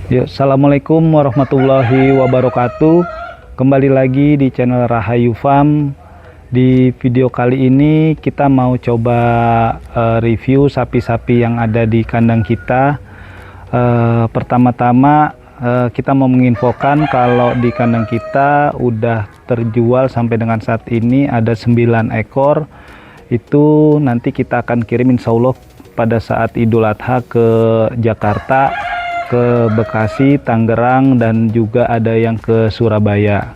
Yuk, assalamualaikum warahmatullahi wabarakatuh. Kembali lagi di channel Rahayu Farm. Di video kali ini kita mau coba review sapi-sapi yang ada di kandang kita. Pertama-tama kita mau menginfokan kalau di kandang kita udah terjual sampai dengan saat ini ada 9 ekor. Itu nanti kita akan kirim insya Allah pada saat Idul Adha ke Jakarta, ke Bekasi, Tangerang, dan juga ada yang ke Surabaya.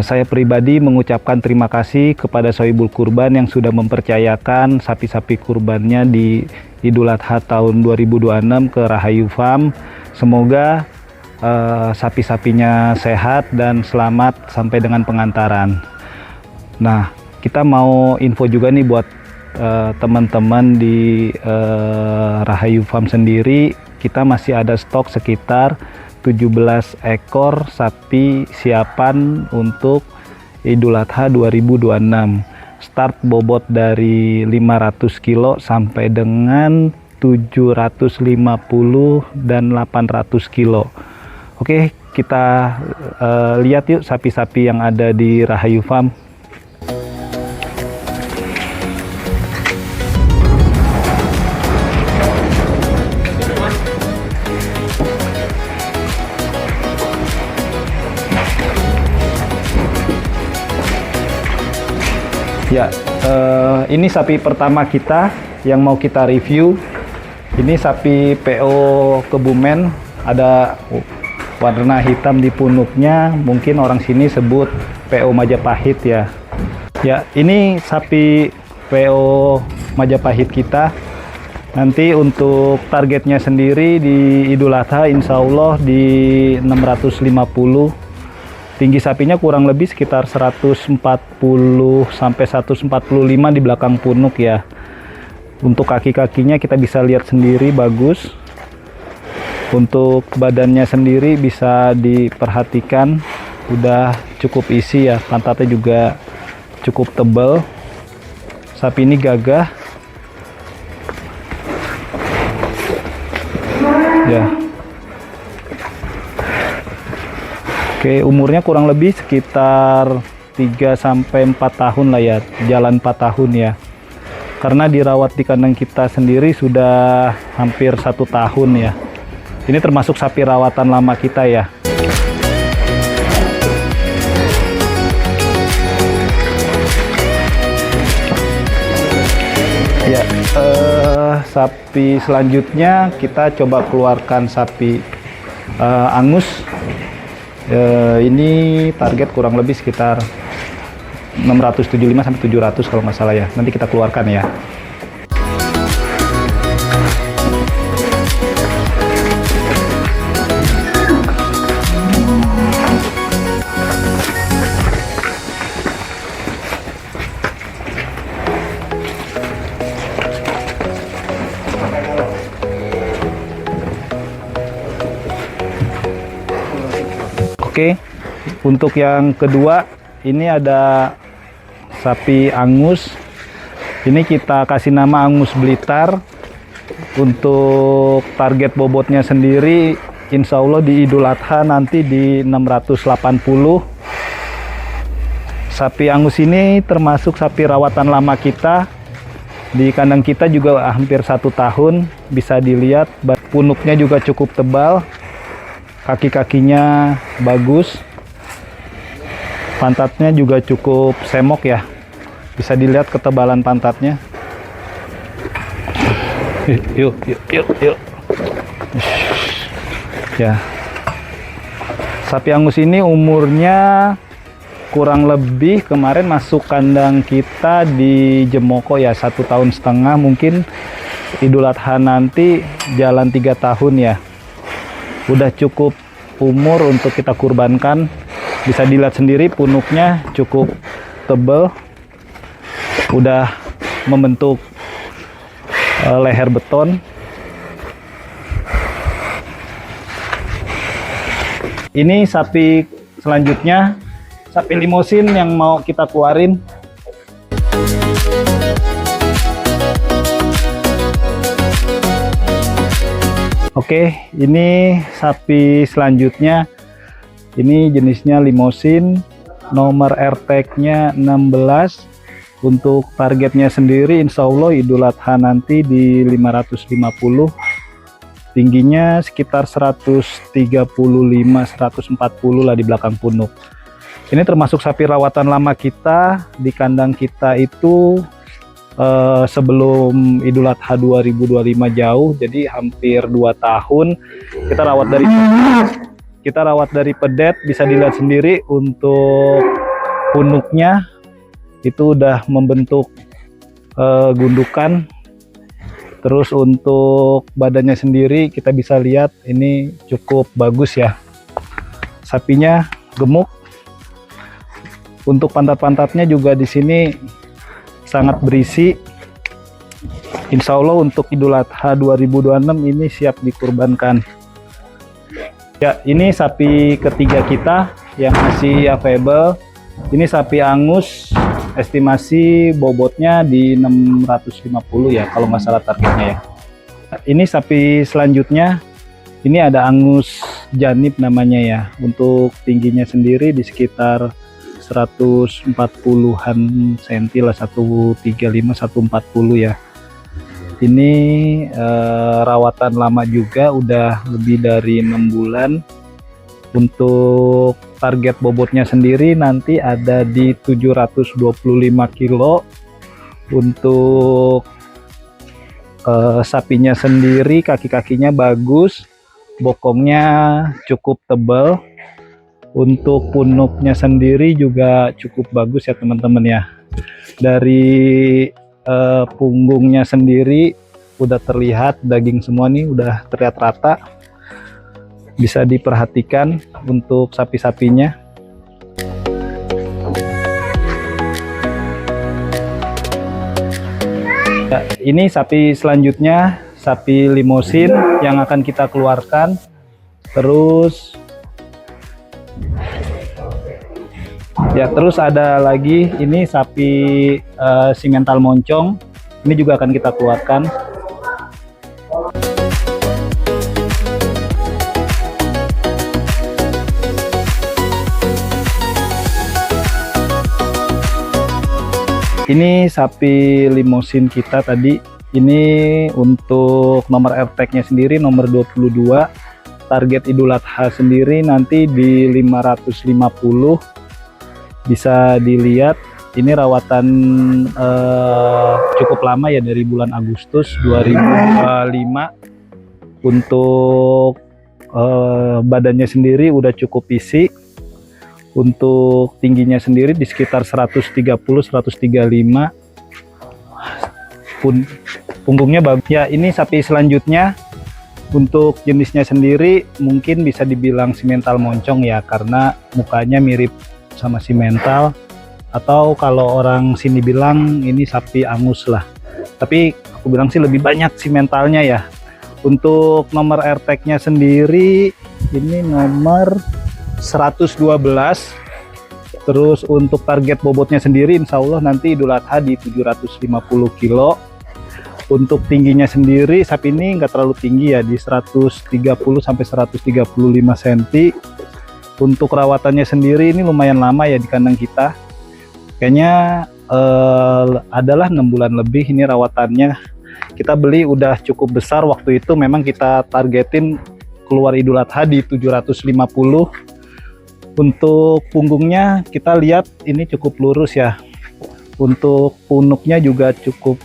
Saya pribadi mengucapkan terima kasih kepada Sohibul Kurban yang sudah mempercayakan sapi-sapi kurbannya di Idul Adha tahun 2026 ke Rahayu Farm. Semoga sapi-sapinya sehat dan selamat sampai dengan pengantaran. Nah, kita mau info juga nih buat teman-teman di Rahayu Farm sendiri. Kita masih ada stok sekitar 17 ekor sapi siapan untuk Idul Adha 2026. Start bobot dari 500 kilo sampai dengan 750 dan 800 kilo. Oke, kita lihat yuk sapi-sapi yang ada di Rahayu Farm. Ya, ini sapi pertama kita yang mau kita review. Ini sapi PO Kebumen, ada warna hitam di punuknya. Mungkin orang sini sebut PO Majapahit ya. Ya, ini sapi PO Majapahit kita. Nanti untuk targetnya sendiri di Idul Adha insya Allah di 650. Tinggi sapinya kurang lebih sekitar 140 sampai 145 di belakang punuk ya. Untuk kaki-kakinya kita bisa lihat sendiri bagus. Untuk badannya sendiri bisa diperhatikan udah cukup isi ya. Pantatnya juga cukup tebal. Sapi ini gagah. Ya. Oke, umurnya kurang lebih sekitar 3 sampai 4 tahun lah ya, jalan 4 tahun ya. Karena dirawat di kandang kita sendiri sudah hampir 1 tahun ya. Ini termasuk sapi rawatan lama kita ya. Ya, sapi selanjutnya kita coba keluarkan sapi Angus. Ini target kurang lebih sekitar 675 sampai 700 kalau nggak salah ya. Nanti kita keluarkan ya. Oke, untuk yang kedua ini ada sapi Angus. Ini kita kasih nama Angus Blitar. Untuk target bobotnya sendiri insya Allah di Idul Adha nanti di 680. Sapi Angus ini termasuk sapi rawatan lama kita. Di kandang kita juga hampir 1 tahun. Bisa dilihat punuknya juga cukup tebal. Kaki-kakinya bagus, pantatnya juga cukup semok ya, bisa dilihat ketebalan pantatnya. Yuk. Ya, sapi Angus ini umurnya kurang lebih kemarin masuk kandang kita di Jemoko ya 1,5 tahun. Mungkin Idul Adha nanti jalan 3 tahun ya. Udah cukup umur untuk kita kurbankan. Bisa dilihat sendiri punuknya cukup tebal. Udah membentuk leher beton. Ini sapi selanjutnya, sapi limosin yang mau kita keluarin. Oke, ini sapi selanjutnya. Ini jenisnya limosin, nomor RTG-nya 16. Untuk targetnya sendiri insya Allah Idul Adha nanti di 550. Tingginya sekitar 135-140 lah di belakang punuk. Ini termasuk sapi rawatan lama kita. Di kandang kita itu sebelum Idul Adha 2025 jauh, jadi hampir 2 tahun kita rawat dari pedet. Bisa dilihat sendiri untuk punuknya itu udah membentuk gundukan. Terus untuk badannya sendiri kita bisa lihat ini cukup bagus ya, sapinya gemuk. Untuk pantat-pantatnya juga di sini sangat berisi. Insya Allah untuk Idul Adha 2026 ini siap dikurbankan. Ya, ini sapi ketiga kita yang masih available. Ini sapi Angus, estimasi bobotnya di 650 ya, kalau nggak salah targetnya ya. Ini sapi selanjutnya, ini ada Angus Janib namanya ya. Untuk tingginya sendiri di sekitar 140-an cm lah, 135-140 ya. Ini rawatan lama juga, udah lebih dari 6 bulan. Untuk target bobotnya sendiri nanti ada di 725 kilo. Untuk sapinya sendiri kaki-kakinya bagus, bokongnya cukup tebal. Untuk punuknya sendiri juga cukup bagus ya teman-teman ya. Dari punggungnya sendiri udah terlihat daging semua nih, udah terlihat rata. Bisa diperhatikan untuk sapi-sapinya. Ya, ini sapi selanjutnya, sapi limosin yang akan kita keluarkan. Terus ada lagi ini sapi simental moncong. Ini juga akan kita keluarkan. Ini sapi limosin kita tadi. Ini untuk nomor RTG-nya sendiri nomor 22. Target Idul Adha sendiri nanti di 550. Bisa dilihat ini rawatan cukup lama ya, dari bulan Agustus 2005. Untuk badannya sendiri udah cukup isi. Untuk tingginya sendiri di sekitar 130-135. Punggungnya bagus ya. Ini sapi selanjutnya, untuk jenisnya sendiri mungkin bisa dibilang simental moncong ya, karena mukanya mirip sama simental, atau kalau orang sini bilang ini sapi Angus lah, tapi aku bilang sih lebih banyak simentalnya ya. Untuk nomor RTG-nya sendiri ini nomor 112. Terus untuk target bobotnya sendiri insya Allah nanti Idul Adha di 750 kilo. Untuk tingginya sendiri sapi ini nggak terlalu tinggi ya, di 130-135 cm. Untuk rawatannya sendiri ini lumayan lama ya di kandang kita. Kayaknya adalah 6 bulan lebih ini rawatannya. Kita beli udah cukup besar waktu itu, memang kita targetin keluar Idul Adha di 750. Untuk punggungnya kita lihat ini cukup lurus ya. Untuk punuknya juga cukup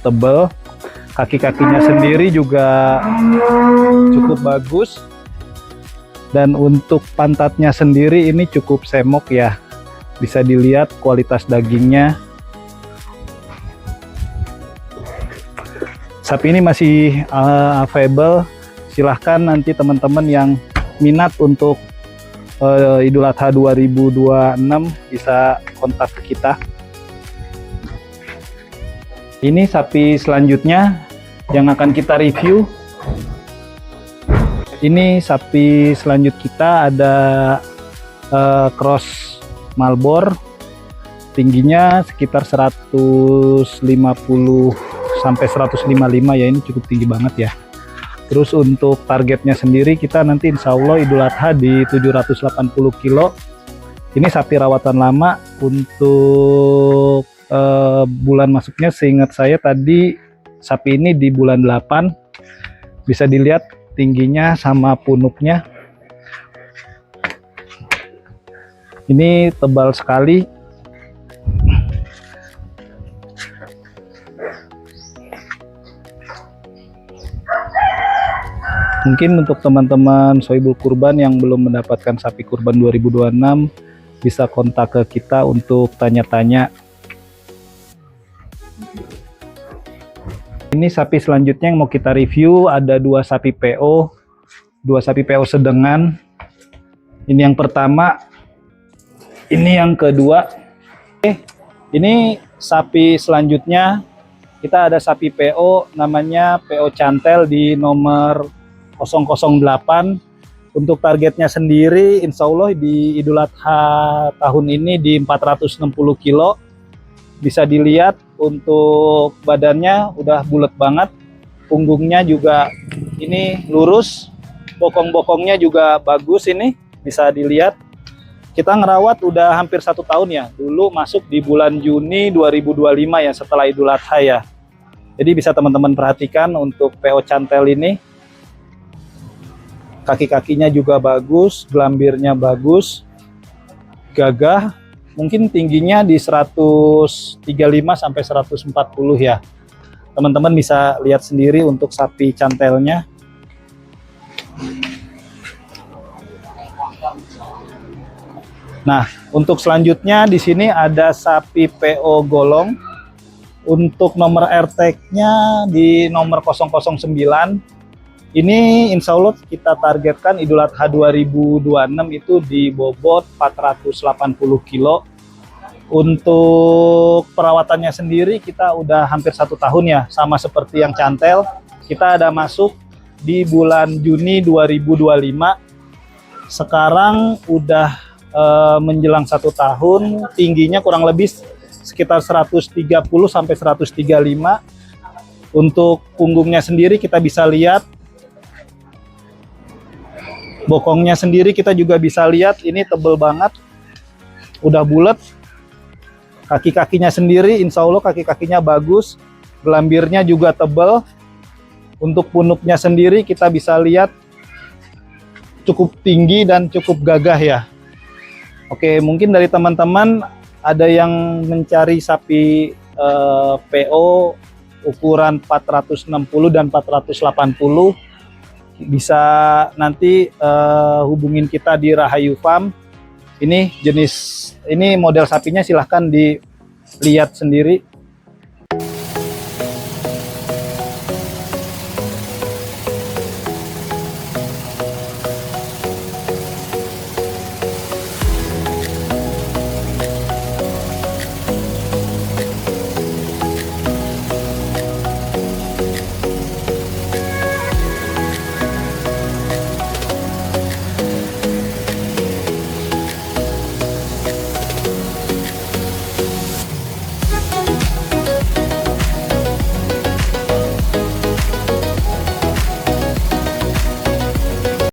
tebal. Kaki-kakinya sendiri juga cukup bagus. Dan untuk pantatnya sendiri ini cukup semok ya. Bisa dilihat kualitas dagingnya. Sapi ini masih available. Silahkan nanti teman-teman yang minat untuk Idul Adha 2026 bisa kontak ke kita. Ini sapi selanjutnya yang akan kita review. Ini sapi selanjut kita ada cross Malboro, tingginya sekitar 150 sampai 155 ya, ini cukup tinggi banget ya. Terus untuk targetnya sendiri kita nanti insya Allah Idul Adha di 780 kilo. Ini sapi rawatan lama. Untuk bulan masuknya seingat saya tadi sapi ini di bulan 8. Bisa dilihat tingginya sama punuknya. Ini tebal sekali. Mungkin untuk teman-teman Sohibul Kurban yang belum mendapatkan sapi kurban 2026 bisa kontak ke kita untuk tanya-tanya. Ini sapi selanjutnya yang mau kita review, ada dua sapi PO sedengan. Ini yang pertama, ini yang kedua. Ini sapi selanjutnya kita ada sapi PO namanya PO Cantel di nomor 008. Untuk targetnya sendiri insya Allah di Idul Adha tahun ini di 460 kilo. Bisa dilihat untuk badannya udah bulat banget, punggungnya juga ini lurus, bokong-bokongnya juga bagus. Ini bisa dilihat. Kita ngerawat udah hampir 1 tahun ya, dulu masuk di bulan Juni 2025 ya, setelah Idul Adha ya. Jadi bisa teman-teman perhatikan untuk PO Cantel ini. Kaki-kakinya juga bagus, gelambirnya bagus, gagah, mungkin tingginya di 135 sampai 140 ya. Teman-teman bisa lihat sendiri untuk sapi cantelnya. Nah, untuk selanjutnya di sini ada sapi PO Golong. Untuk nomor RTK-nya di nomor 009. Ini insya Allah kita targetkan Idul Adha 2026 itu di bobot 480 kilo. Untuk perawatannya sendiri kita udah hampir 1 tahun ya, sama seperti yang cantel. Kita ada masuk di bulan Juni 2025. Sekarang udah menjelang 1 tahun, tingginya kurang lebih sekitar 130 sampai 135. Untuk punggungnya sendiri kita bisa lihat. Bokongnya sendiri kita juga bisa lihat, ini tebel banget, udah bulat. Kaki-kakinya sendiri insya Allah kaki-kakinya bagus, gelambirnya juga tebel. Untuk punuknya sendiri kita bisa lihat cukup tinggi dan cukup gagah ya. Oke, mungkin dari teman-teman ada yang mencari sapi PO ukuran 460 dan 480, bisa nanti hubungin kita di Rahayu Farm. Ini model sapinya silahkan dilihat sendiri.